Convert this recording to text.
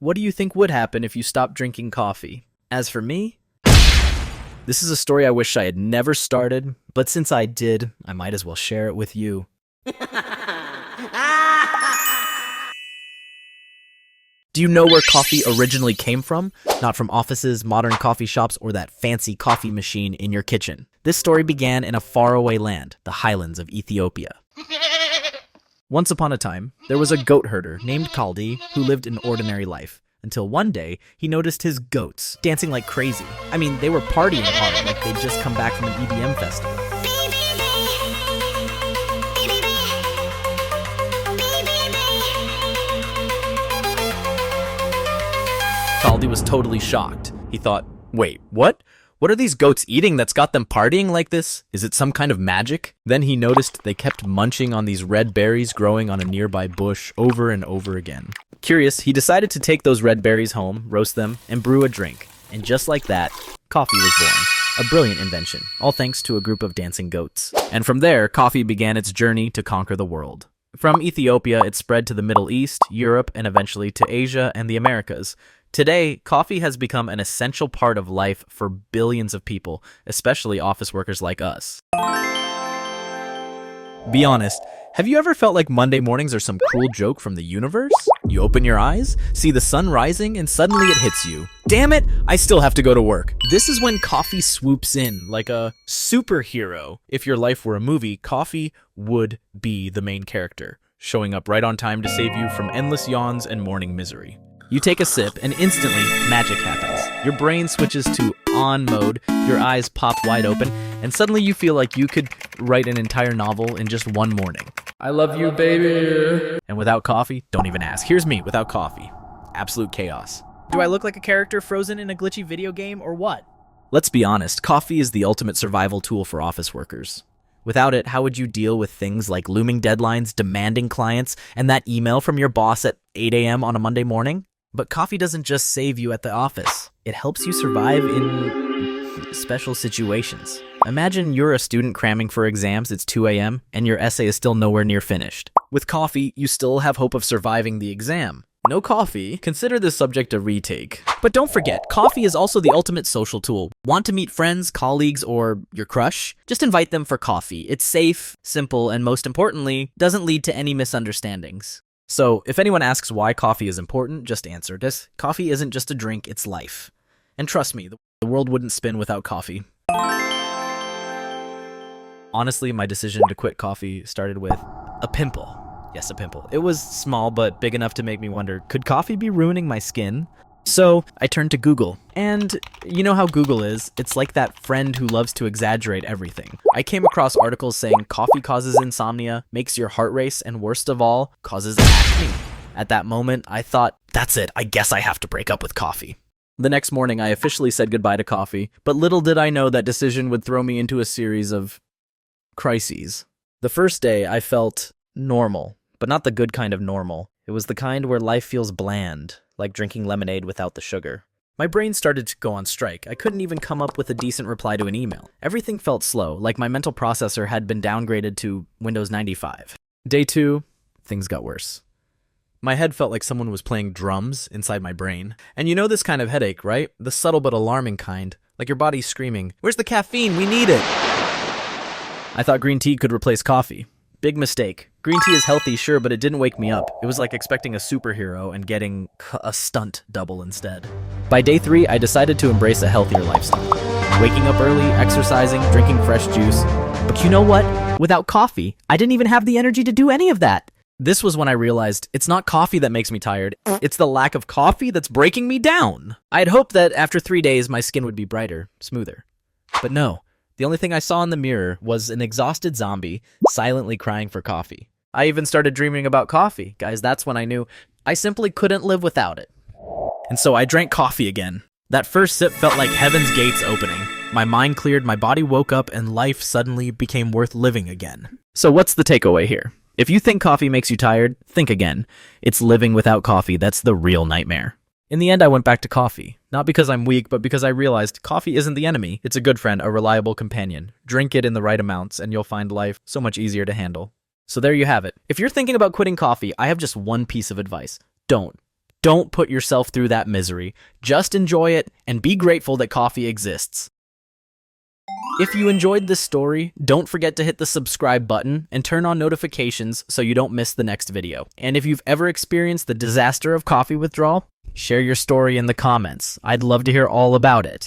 what do you think would happen if you stopped drinking coffee? As for me, this is a story I wish I had never started, but since I did, I might as well share it with you. Do you know where coffee originally came from? Not from offices, modern coffee shops, or that fancy coffee machine in your kitchen. This story began in a faraway land, the highlands of Ethiopia. Once upon a time, there was a goat herder named Kaldi who lived an ordinary life, until one day he noticed his goats dancing like crazy. I mean, they were partying hard like they'd just come back from an EDM festival. Kaldi was totally shocked. He thought, wait, what? What are these goats eating that's got them partying like this? Is it some kind of magic? Then he noticed they kept munching on these red berries growing on a nearby bush over and over again. Curious, he decided to take those red berries home, roast them, and brew a drink. And just like that, coffee was born. A brilliant invention, all thanks to a group of dancing goats. And from there, coffee began its journey to conquer the world. From Ethiopia, it spread to the Middle East, Europe, and eventually to Asia and the Americas. Today, coffee has become an essential part of life for billions of people, especially office workers like us. Be honest, have you ever felt like Monday mornings are some cruel joke from the universe? You open your eyes, see the sun rising, and suddenly it hits you. Damn it, I still have to go to work. This is when coffee swoops in like a superhero. If your life were a movie, coffee would be the main character, showing up right on time to save you from endless yawns and morning misery. You take a sip, and instantly, magic happens. Your brain switches to on mode, your eyes pop wide open, and suddenly you feel like you could write an entire novel in just one morning. I love you, baby! And without coffee, don't even ask. Here's me without coffee. Absolute chaos. Do I look like a character frozen in a glitchy video game, or what? Let's be honest, coffee is the ultimate survival tool for office workers. Without it, how would you deal with things like looming deadlines, demanding clients, and that email from your boss at 8 a.m. on a Monday morning? But coffee doesn't just save you at the office. It helps you survive in special situations. Imagine you're a student cramming for exams, it's 2 a.m., and your essay is still nowhere near finished. With coffee, you still have hope of surviving the exam. No coffee? Consider this subject a retake. But don't forget, coffee is also the ultimate social tool. Want to meet friends, colleagues, or your crush? Just invite them for coffee. It's safe, simple, and most importantly, doesn't lead to any misunderstandings. So, if anyone asks why coffee is important, just answer this. Coffee isn't just a drink, it's life. And trust me, the world wouldn't spin without coffee. Honestly, my decision to quit coffee started with a pimple. Yes, a pimple. It was small, but big enough to make me wonder, could coffee be ruining my skin? So, I turned to Google. And you know how Google is. It's like that friend who loves to exaggerate everything. I came across articles saying coffee causes insomnia, makes your heart race, and worst of all, causes acne. At that moment, I thought, that's it, I guess I have to break up with coffee. The next morning, I officially said goodbye to coffee, but little did I know that decision would throw me into a series of crises. The first day, I felt normal, but not the good kind of normal. It was the kind where life feels bland, like drinking lemonade without the sugar. My brain started to go on strike. I couldn't even come up with a decent reply to an email. Everything felt slow, like my mental processor had been downgraded to Windows 95. Day 2, things got worse. My head felt like someone was playing drums inside my brain. And you know this kind of headache, right? The subtle but alarming kind. Like your body's screaming, "Where's the caffeine? We need it!" I thought green tea could replace coffee. Big mistake. Green tea is healthy, sure, but it didn't wake me up. It was like expecting a superhero and getting a stunt double instead. By day 3, I decided to embrace a healthier lifestyle. Waking up early, exercising, drinking fresh juice. But you know what? Without coffee, I didn't even have the energy to do any of that. This was when I realized it's not coffee that makes me tired. It's the lack of coffee that's breaking me down. I'd hoped that after 3 days, my skin would be brighter, smoother. But no. The only thing I saw in the mirror was an exhausted zombie silently crying for coffee. I even started dreaming about coffee. Guys, that's when I knew I simply couldn't live without it. And so I drank coffee again. That first sip felt like heaven's gates opening. My mind cleared, my body woke up, and life suddenly became worth living again. So what's the takeaway here? If you think coffee makes you tired, think again. It's living without coffee that's the real nightmare. In the end, I went back to coffee. Not because I'm weak, but because I realized coffee isn't the enemy. It's a good friend, a reliable companion. Drink it in the right amounts, and you'll find life so much easier to handle. So there you have it. If you're thinking about quitting coffee, I have just one piece of advice. Don't Don't put yourself through that misery. Just enjoy it and be grateful that coffee exists. If you enjoyed this story, don't forget to hit the subscribe button and turn on notifications so you don't miss the next video. And if you've ever experienced the disaster of coffee withdrawal, share your story in the comments. I'd love to hear all about it.